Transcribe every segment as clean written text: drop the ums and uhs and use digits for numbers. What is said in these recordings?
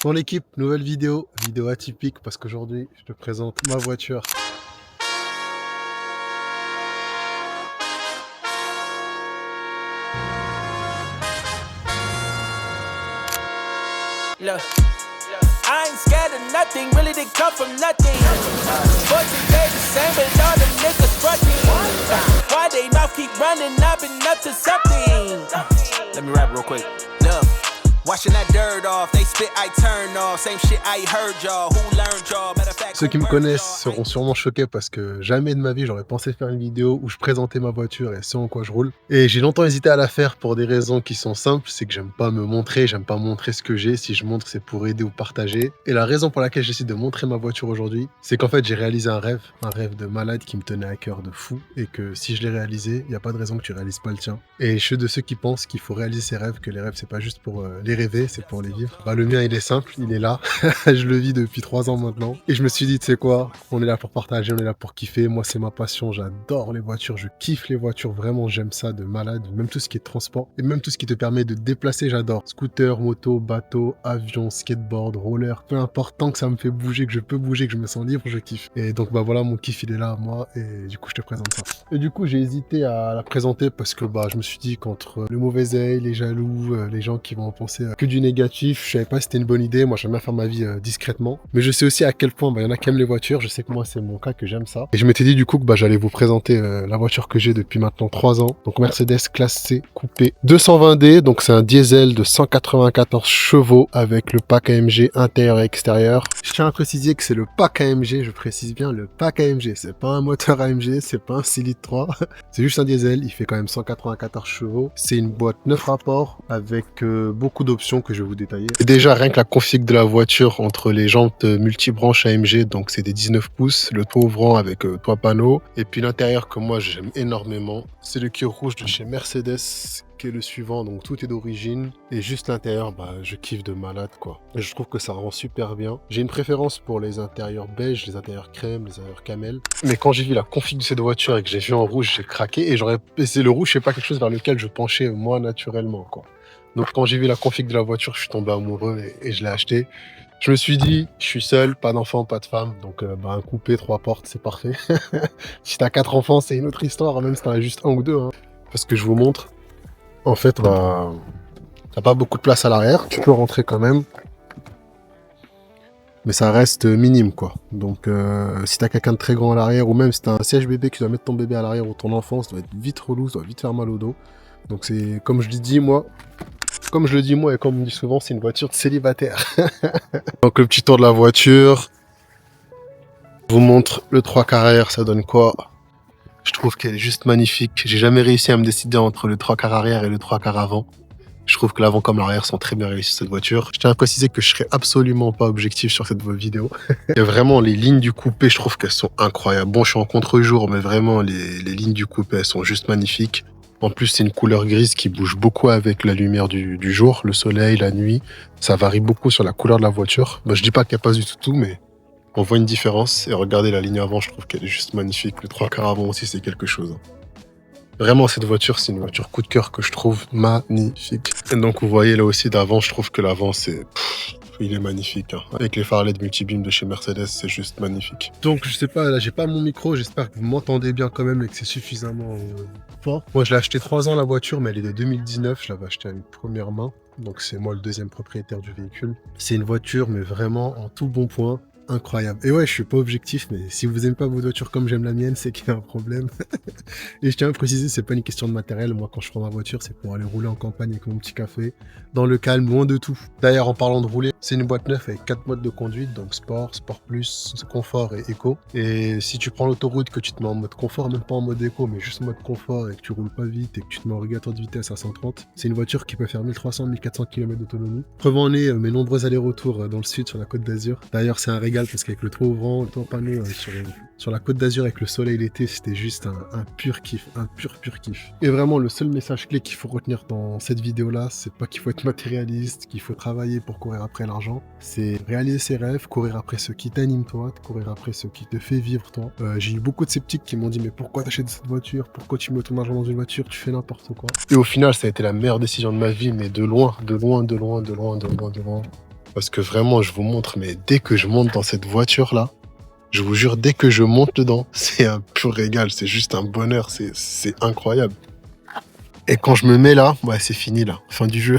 Dans l'équipe, nouvelle vidéo atypique parce qu'aujourd'hui, je te présente ma voiture. Look, I ain't scared of nothing, really they come from nothing. Boys they the same, but all them niggas frontin'. Why they mouth keep running, I've been up to something. Let me rap real quick. Look, washing that dirt off, they spit, I turn off. Same shit I heard y'all, who learned y'all. Matter of fact, Ceux qui me connaissent seront sûrement choqués parce que jamais de ma vie j'aurais pensé faire une vidéo où je présentais ma voiture et ce en quoi je roule. Et j'ai longtemps hésité à la faire pour des raisons qui sont simples, c'est que j'aime pas me montrer, j'aime pas montrer ce que j'ai. Si je montre, c'est pour aider ou partager. Et la raison pour laquelle j'essaie de montrer ma voiture aujourd'hui, c'est qu'en fait j'ai réalisé un rêve de malade qui me tenait à cœur de fou et que si je l'ai réalisé, il n'y a pas de raison que tu réalises pas le tien. Et je suis de ceux qui pensent qu'il faut réaliser ses rêves, que les rêves c'est pas juste pour les rêver, c'est pour les vivre. Bah, le mien il est simple, il est là, je le vis depuis 3 ans maintenant. Et je me suis dit, tu sais quoi, on est là pour partager, on est là pour kiffer. Moi, c'est ma passion, j'adore les voitures, je kiffe les voitures, vraiment, j'aime ça de malade. Même tout ce qui est transport et même tout ce qui te permet de te déplacer, j'adore. Scooter, moto, bateau, avion, skateboard, roller, peu importe, tant que ça me fait bouger, que je peux bouger, que je me sens libre, je kiffe. Et donc, bah voilà, mon kiff, il est là à moi et du coup, je te présente ça. Et du coup, j'ai hésité à la présenter parce que bah, je me suis dit qu'entre le mauvais œil, les jaloux, les gens qui vont en penser que du négatif, je savais pas si c'était une bonne idée. Moi, j'aime bien faire ma vie discrètement. Mais je sais aussi à quel point bah, y en a qui aiment les voitures. Je sais que moi, c'est mon cas, que j'aime ça. Et je m'étais dit du coup que bah, j'allais vous présenter la voiture que j'ai depuis maintenant 3 ans. Donc Mercedes classe C coupé 220D. Donc c'est un diesel de 194 chevaux avec le pack AMG intérieur et extérieur. Je tiens à préciser que c'est le pack AMG. Je précise bien le pack AMG. C'est pas un moteur AMG, c'est pas un 6 litres 3. C'est juste un diesel. Il fait quand même 194 chevaux. C'est une boîte 9 rapports avec beaucoup d'options que je vais vous détailler. Et déjà, rien que la config de la voiture entre les jantes multibranches AMG, donc c'est des 19 pouces, le toit ouvrant avec toit panneau, et puis l'intérieur que moi j'aime énormément, c'est le cuir rouge de chez Mercedes, qui est le suivant, donc tout est d'origine, et juste l'intérieur, bah je kiffe de malade quoi. Et je trouve que ça rend super bien. J'ai une préférence pour les intérieurs beige, les intérieurs crème, les intérieurs camel, mais quand j'ai vu la config de cette voiture et que j'ai vu en rouge, j'ai craqué, et c'est le rouge, c'est pas quelque chose vers lequel je penchais moi naturellement quoi. Donc quand j'ai vu la config de la voiture, je suis tombé amoureux et je l'ai acheté. Je me suis dit, je suis seul, pas d'enfant, pas de femme, donc bah, un coupé 3 portes, c'est parfait. Si t'as 4 enfants, c'est une autre histoire, même si t'en as juste un ou deux. Hein. Parce que je vous montre, en fait, bah, t'as pas beaucoup de place à l'arrière, tu peux rentrer quand même. Mais ça reste minime, quoi. Donc si t'as quelqu'un de très grand à l'arrière, ou même si t'as un siège bébé que tu dois mettre ton bébé à l'arrière ou ton enfant, ça doit être vite relou, ça doit vite faire mal au dos. Donc c'est, comme je le dis moi, et comme on me dit souvent, c'est une voiture de célibataire. Donc le petit tour de la voiture. Je vous montre le 3 quarts arrière, ça donne quoi? Je trouve qu'elle est juste magnifique. J'ai jamais réussi à me décider entre le 3 quarts arrière et le 3 quarts avant. Je trouve que l'avant comme l'arrière sont très bien réussis sur cette voiture. Je tiens à préciser que je serai absolument pas objectif sur cette vidéo. Et vraiment, les lignes du coupé, je trouve qu'elles sont incroyables. Bon, je suis en contre-jour, mais vraiment, les lignes du coupé, elles sont juste magnifiques. En plus, c'est une couleur grise qui bouge beaucoup avec la lumière du jour, le soleil, la nuit. Ça varie beaucoup sur la couleur de la voiture. Bah, je dis pas qu'il n'y a pas du tout, mais on voit une différence. Et regardez la ligne avant, je trouve qu'elle est juste magnifique. Le 3 quarts avant aussi, c'est quelque chose. Vraiment, cette voiture, c'est une voiture coup de cœur que je trouve magnifique. Et donc, vous voyez là aussi d'avant, je trouve que l'avant, il est magnifique. Hein. Avec les phares LED multibeam de chez Mercedes, c'est juste magnifique. Donc, je sais pas, là, j'ai pas mon micro. J'espère que vous m'entendez bien quand même et que c'est suffisamment fort. Moi, je l'ai acheté 3 ans la voiture, mais elle est de 2019. Je l'avais acheté à une première main. Donc, c'est moi le deuxième propriétaire du véhicule. C'est une voiture, mais vraiment en tout bon point. Incroyable. Et ouais, je suis pas objectif, mais si vous aimez pas vos voitures comme j'aime la mienne, c'est qu'il y a un problème. Et je tiens à préciser, c'est pas une question de matériel. Moi, quand je prends ma voiture, c'est pour aller rouler en campagne avec mon petit café, dans le calme, loin de tout. D'ailleurs, en parlant de rouler, c'est une boîte neuve avec 4 modes de conduite, donc sport, sport plus, confort et éco. Et si tu prends l'autoroute, que tu te mets en mode confort, même pas en mode éco, mais juste en mode confort, et que tu roules pas vite, et que tu te mets en régulateur de vitesse à 130, c'est une voiture qui peut faire 1300-1400 km d'autonomie. Preuve en est mes nombreux allers-retours dans le sud, sur la Côte d'Azur. D'ailleurs, c'est un régal parce qu'avec le toit ouvrant, le toit panneau sur la Côte d'Azur avec le soleil l'été, c'était juste un pur kiff, un pur kiff. Et vraiment, le seul message clé qu'il faut retenir dans cette vidéo-là, c'est pas qu'il faut être matérialiste, qu'il faut travailler pour courir après l'argent, c'est réaliser ses rêves, courir après ce qui t'anime toi, courir après ce qui te fait vivre toi. J'ai eu beaucoup de sceptiques qui m'ont dit mais pourquoi t'achètes cette voiture, pourquoi tu mets ton argent dans une voiture, tu fais n'importe quoi. Et au final, ça a été la meilleure décision de ma vie, mais de loin. Parce que vraiment, je vous montre, mais dès que je monte dans cette voiture-là, je vous jure, dès que je monte dedans, c'est un pur régal, c'est juste un bonheur, c'est incroyable. Et quand je me mets là, ouais, c'est fini là, fin du jeu.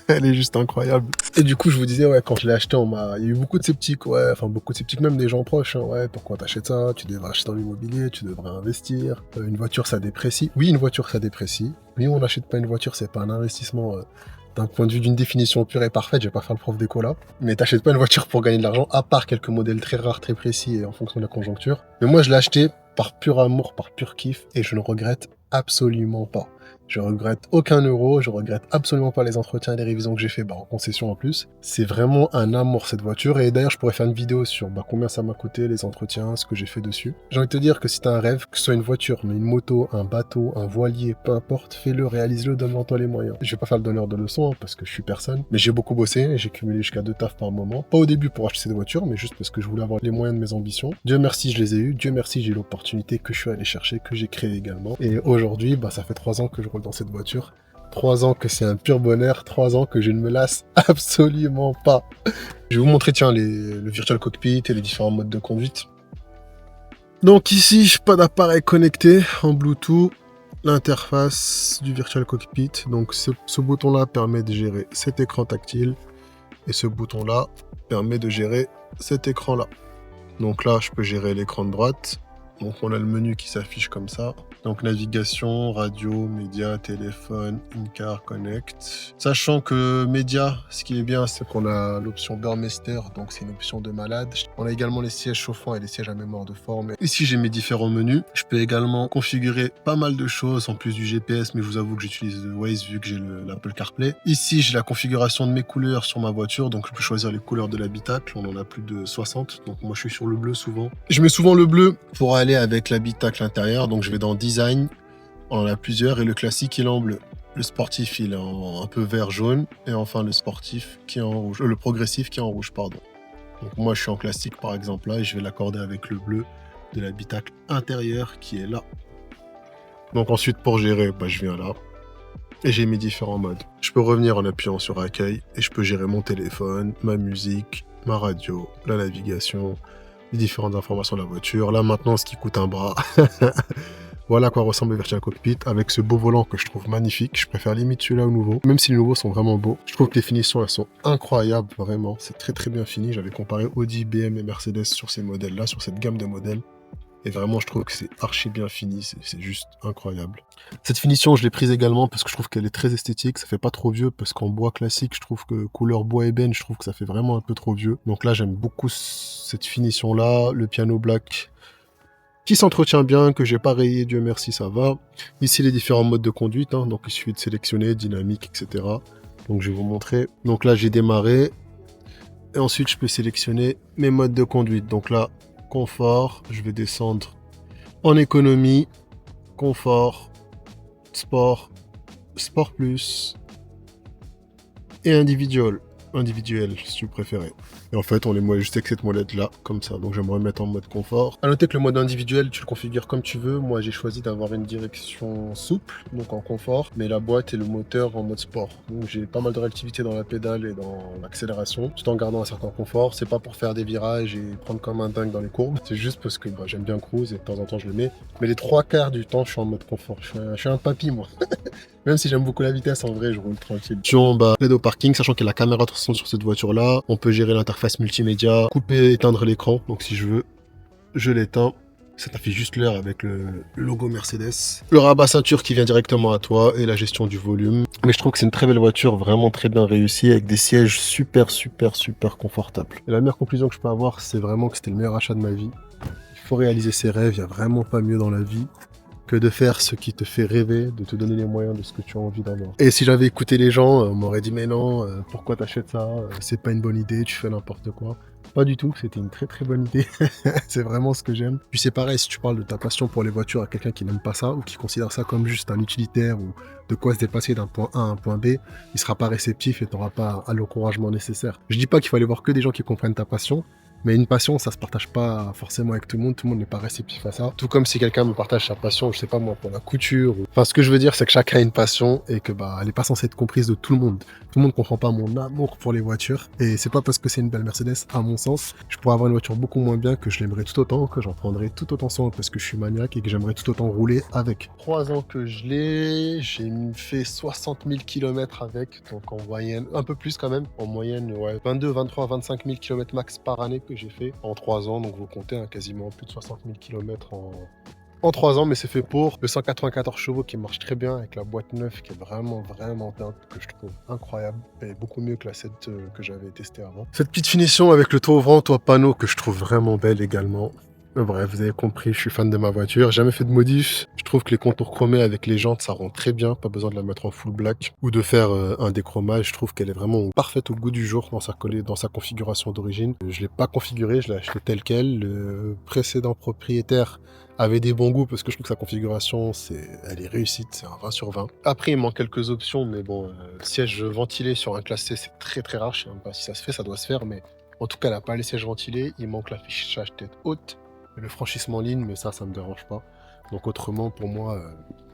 Elle est juste incroyable. Et du coup, je vous disais, ouais, quand je l'ai acheté, il y a eu beaucoup de sceptiques, ouais, enfin beaucoup de sceptiques, même des gens proches, hein, ouais, pourquoi t'achètes ça? Tu devrais acheter dans l'immobilier, tu devrais investir. Une voiture, ça déprécie. Oui, une voiture, ça déprécie. Oui, on n'achète pas une voiture, c'est pas un investissement. D'un point de vue d'une définition pure et parfaite, je vais pas faire le prof d'éco là, mais t'achètes pas une voiture pour gagner de l'argent, à part quelques modèles très rares, très précis et en fonction de la conjoncture. Mais moi, je l'ai acheté par pur amour, par pur kiff, et je ne regrette absolument pas. Je regrette aucun euro, je regrette absolument pas les entretiens et les révisions que j'ai fait, en concession en plus. C'est vraiment un amour cette voiture, et d'ailleurs je pourrais faire une vidéo sur combien ça m'a coûté, les entretiens, ce que j'ai fait dessus. J'ai envie de te dire que si t'as un rêve, que ce soit une voiture, mais une moto, un bateau, un voilier, peu importe, fais-le, réalise-le, donne-toi les moyens. Je vais pas faire le donneur de leçons, parce que je suis personne, mais j'ai beaucoup bossé, j'ai cumulé jusqu'à 2 tafs par moment. Pas au début pour acheter cette voiture, mais juste parce que je voulais avoir les moyens de mes ambitions. Dieu merci, je les ai eus, Dieu merci, j'ai eu l'opportunité que je suis allé chercher, que j'ai créé également. Et aujourd'hui, ça fait 3 ans que je roule dans cette voiture. 3 ans que c'est un pur bonheur, 3 ans que je ne me lasse absolument pas. Je vais vous montrer, tiens, le Virtual Cockpit et les différents modes de conduite. Donc ici, pas d'appareil connecté en Bluetooth. L'interface du Virtual Cockpit. Donc ce bouton-là permet de gérer cet écran tactile. Et ce bouton-là permet de gérer cet écran-là. Donc là, je peux gérer l'écran de droite. Donc on a le menu qui s'affiche comme ça. Donc navigation, radio, médias, téléphone, in-car, connect. Sachant que médias, ce qui est bien, c'est qu'on a l'option Burmester, donc c'est une option de malade. On a également les sièges chauffants et les sièges à mémoire de forme. Ici j'ai mes différents menus. Je peux également configurer pas mal de choses en plus du GPS, mais je vous avoue que j'utilise Waze vu que j'ai l'Apple CarPlay. Ici j'ai la configuration de mes couleurs sur ma voiture, donc je peux choisir les couleurs de l'habitacle. On en a plus de 60, donc moi je suis sur le bleu souvent. Je mets souvent le bleu pour aller avec l'habitacle intérieur, donc je vais dans Design, on en a plusieurs, et le classique il est en bleu. Le sportif il est en un peu vert jaune, et enfin le sportif qui est en rouge, le progressif qui est en rouge, pardon. Donc moi je suis en classique par exemple là, et je vais l'accorder avec le bleu de l'habitacle intérieur qui est là. Donc ensuite pour gérer, je viens là, et j'ai mes différents modes. Je peux revenir en appuyant sur accueil, et je peux gérer mon téléphone, ma musique, ma radio, la navigation, les différentes informations de la voiture. Là maintenant ce qui coûte un bras. Voilà à quoi ressemble le Virtual Cockpit avec ce beau volant que je trouve magnifique. Je préfère limite celui-là au nouveau, même si les nouveaux sont vraiment beaux. Je trouve que les finitions elles sont incroyables, vraiment. C'est très très bien fini. J'avais comparé Audi, BM et Mercedes sur ces modèles-là, sur cette gamme de modèles. Et vraiment, je trouve que c'est archi bien fini, c'est juste incroyable. Cette finition, je l'ai prise également parce que je trouve qu'elle est très esthétique, ça fait pas trop vieux, parce qu'en bois classique, je trouve que couleur bois ébène, je trouve que ça fait vraiment un peu trop vieux. Donc là, j'aime beaucoup cette finition-là, le piano black qui s'entretient bien, que j'ai pas rayé, Dieu merci, ça va. Ici, les différents modes de conduite, donc il suffit de sélectionner, dynamique, etc. Donc je vais vous montrer. Donc là, j'ai démarré, et ensuite, je peux sélectionner mes modes de conduite. Donc là, confort, je vais descendre en économie, confort, sport, sport plus et individuel si vous préférez. Et en fait on les met juste avec cette molette là comme ça, donc je vais me remettre en mode confort. À noter que le mode individuel tu le configures comme tu veux. Moi j'ai choisi d'avoir une direction souple, donc en confort, mais la boîte et le moteur en mode sport, donc j'ai pas mal de réactivité dans la pédale et dans l'accélération tout en gardant un certain confort. C'est pas pour faire des virages et prendre comme un dingue dans les courbes, c'est juste parce que j'aime bien cruise et de temps en temps je le mets, mais les 3/4 du temps je suis en mode confort. Je suis un papy moi. Même si j'aime beaucoup la vitesse, en vrai, je roule tranquille. L'aide au parking, sachant qu'il y a la caméra 360 sur cette voiture-là. On peut gérer l'interface multimédia, couper et éteindre l'écran. Donc si je veux, je l'éteins. Ça t'affiche juste l'heure avec le logo Mercedes. Le rabat ceinture qui vient directement à toi et la gestion du volume. Mais je trouve que c'est une très belle voiture, vraiment très bien réussie, avec des sièges super confortables. Et la meilleure conclusion que je peux avoir, c'est vraiment que c'était le meilleur achat de ma vie. Il faut réaliser ses rêves, il n'y a vraiment pas mieux dans la vie que de faire ce qui te fait rêver, de te donner les moyens de ce que tu as envie d'avoir. Et si j'avais écouté les gens, on m'aurait dit mais non, pourquoi t'achètes ça, c'est pas une bonne idée, tu fais n'importe quoi. Pas du tout, c'était une très bonne idée. C'est vraiment ce que j'aime. Puis c'est pareil, si tu parles de ta passion pour les voitures à quelqu'un qui n'aime pas ça, ou qui considère ça comme juste un utilitaire, ou de quoi se déplacer d'un point A à un point B, il sera pas réceptif et t'auras pas l'encouragement nécessaire. Je dis pas qu'il faut aller voir que des gens qui comprennent ta passion, Mais une passion, ça se partage pas forcément avec tout le monde n'est pas réceptif à ça. Tout comme si quelqu'un me partage sa passion, je sais pas moi, pour la couture. Enfin, ce que je veux dire, c'est que chacun a une passion et que bah, elle est pas censée être comprise de tout le monde. Tout le monde comprend pas mon amour pour les voitures. Et c'est pas parce que c'est une belle Mercedes, à mon sens, je pourrais avoir une voiture beaucoup moins bien que je l'aimerais tout autant, que j'en prendrais tout autant soin parce que je suis maniaque et que j'aimerais tout autant rouler avec. 3 ans que je l'ai, j'ai fait 60 000 km avec, donc en moyenne, un peu plus quand même, en moyenne, ouais, 22, 23, 25 000 km max par année que j'ai fait en 3 ans, donc vous comptez hein, quasiment plus de 60 000 km en 3 ans, mais c'est fait pour le 194 chevaux qui marche très bien avec la boîte neuve qui est vraiment bien, que je trouve incroyable et beaucoup mieux que la 7 que j'avais testée avant. Cette petite finition avec le toit ouvrant, toit panneau que je trouve vraiment belle également. Bref, vous avez compris, je suis fan de ma voiture. J'ai jamais fait de modif. Je trouve que les contours chromés avec les jantes, ça rend très bien. Pas besoin de la mettre en full black ou de faire un déchromage. Je trouve qu'elle est vraiment parfaite au goût du jour dans sa configuration d'origine. Je l'ai pas configurée, je l'ai acheté tel quel. Le précédent propriétaire avait des bons goûts parce que je trouve que sa configuration, elle est réussite, c'est un 20 sur 20. Après, il manque quelques options, mais bon, siège ventilé sur un classe C, c'est très rare. Je sais même pas si ça se fait, ça doit se faire, mais en tout cas, elle n'a pas les sièges ventilés. Il manque l'affichage tête haute. Le franchissement ligne, mais ça me dérange pas. Donc autrement, pour moi,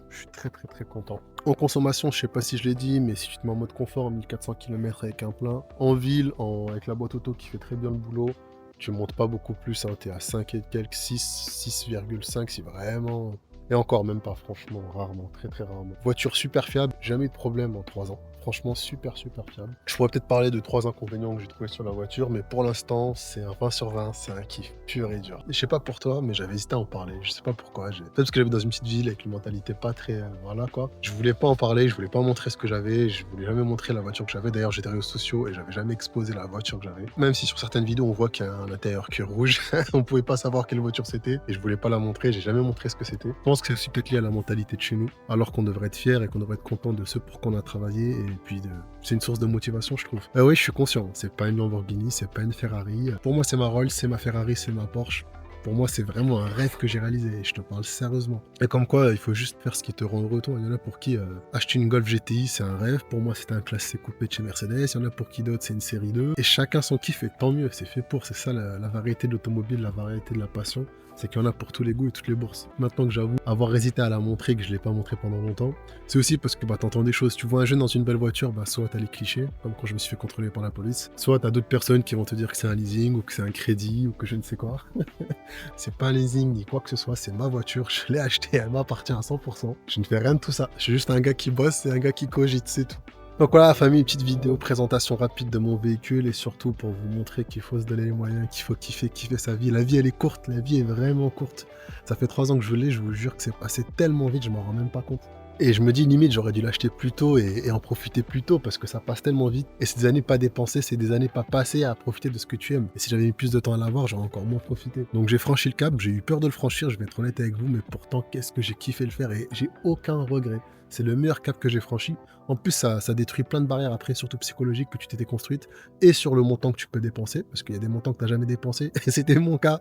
je suis très content. En consommation, je sais pas si je l'ai dit, mais si tu te mets en mode confort, 1400 km avec un plein, en ville, avec la boîte auto qui fait très bien le boulot, tu montes pas beaucoup plus, hein, t'es à 5 et quelques, 6,5 si vraiment... Et encore même pas, franchement, rarement, très rarement. Voiture super fiable, jamais eu de problème en 3 ans. Franchement, super fiable. Je pourrais peut-être parler de 3 inconvénients que j'ai trouvé sur la voiture, mais pour l'instant, c'est un 20 sur 20, c'est un kiff pur et dur. Et je sais pas pour toi, mais j'avais hésité à en parler. Je sais pas pourquoi. Peut-être parce que j'avais dans une petite ville avec une mentalité pas très... voilà quoi. Je voulais pas en parler, je voulais pas montrer ce que j'avais, je voulais jamais montrer la voiture que j'avais. D'ailleurs, j'étais réseaux sociaux et j'avais jamais exposé la voiture que j'avais. Même si sur certaines vidéos, on voit qu'il y a un intérieur qui est rouge, on pouvait pas savoir quelle voiture c'était et je voulais pas la montrer, j'ai jamais montré ce que c'était. Je pense que c'est aussi peut-être lié à la mentalité de chez nous, alors qu'on devrait être fier et qu'on devrait être content de ce pour quoi on a travaillé et puis c'est une source de motivation, je trouve. Oui, je suis conscient, c'est pas une Lamborghini, c'est pas une Ferrari. Pour moi, c'est ma Rolls, c'est ma Ferrari, c'est ma Porsche. Pour moi, c'est vraiment un rêve que j'ai réalisé, et je te parle sérieusement. Et comme quoi, il faut juste faire ce qui te rend heureux, toi. Il y en a pour qui acheter une Golf GTI, c'est un rêve. Pour moi, c'était un classe C coupé de chez Mercedes. Il y en a pour qui d'autres, c'est une série 2. Et chacun son kiff, et tant mieux, c'est fait pour. C'est ça la variété de l'automobile, la variété de la passion. C'est qu'il y en a pour tous les goûts et toutes les bourses. Maintenant que j'avoue avoir hésité à la montrer, que je ne l'ai pas montré pendant longtemps, c'est aussi parce que t'entends des choses. Tu vois un jeune dans une belle voiture, soit t'as les clichés, comme quand je me suis fait contrôler par la police, soit t'as d'autres personnes qui vont te dire que c'est un leasing ou que c'est un crédit ou que je ne sais quoi. C'est pas un leasing ni quoi que ce soit, c'est ma voiture, je l'ai achetée, elle m'appartient à 100%. Je ne fais rien de tout ça. Je suis juste un gars qui bosse et un gars qui cogite, c'est tout. Donc voilà, famille, une petite vidéo présentation rapide de mon véhicule et surtout pour vous montrer qu'il faut se donner les moyens, qu'il faut kiffer sa vie. La vie, elle est courte, la vie est vraiment courte. Ça fait 3 ans que je l'ai, je vous jure que c'est passé tellement vite, je m'en rends même pas compte. Et je me dis limite, j'aurais dû l'acheter plus tôt et en profiter plus tôt parce que ça passe tellement vite. Et c'est des années pas dépensées, c'est des années pas passées à profiter de ce que tu aimes. Et si j'avais mis plus de temps à l'avoir, j'aurais encore moins profité. Donc j'ai franchi le cap, j'ai eu peur de le franchir, je vais être honnête avec vous, mais pourtant, qu'est-ce que j'ai kiffé le faire et j'ai aucun regret. C'est le meilleur cap que j'ai franchi. En plus, ça détruit plein de barrières après, surtout psychologiques, que tu t'étais construite, et sur le montant que tu peux dépenser, parce qu'il y a des montants que tu n'as jamais dépensés, et c'était mon cas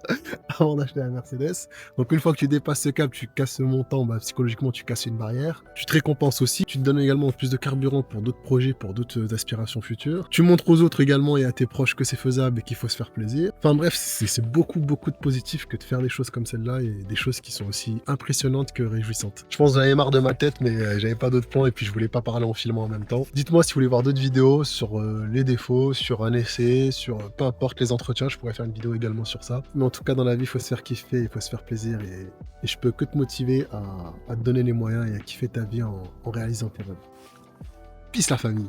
avant d'acheter la Mercedes. Donc une fois que tu dépasses ce cap, tu casses ce montant, psychologiquement, tu casses une barrière. Tu te récompenses aussi, tu te donnes également plus de carburant pour d'autres projets, pour d'autres aspirations futures. Tu montres aux autres également et à tes proches que c'est faisable et qu'il faut se faire plaisir. Enfin bref, c'est beaucoup de positif que de faire des choses comme celle-là, et des choses qui sont aussi impressionnantes que réjouissantes. Je pense que j'avais marre de ma tête, mais j'avais pas d'autres plans, et puis je voulais pas parler en filmant en même temps. Dites-moi si vous voulez voir d'autres vidéos sur les défauts, sur un essai, sur peu importe les entretiens, je pourrais faire une vidéo également sur ça. Mais en tout cas, dans la vie, il faut se faire kiffer, il faut se faire plaisir, et je peux que te motiver à te donner les moyens et à kiffer ta vie en réalisant tes rêves. Peace la famille.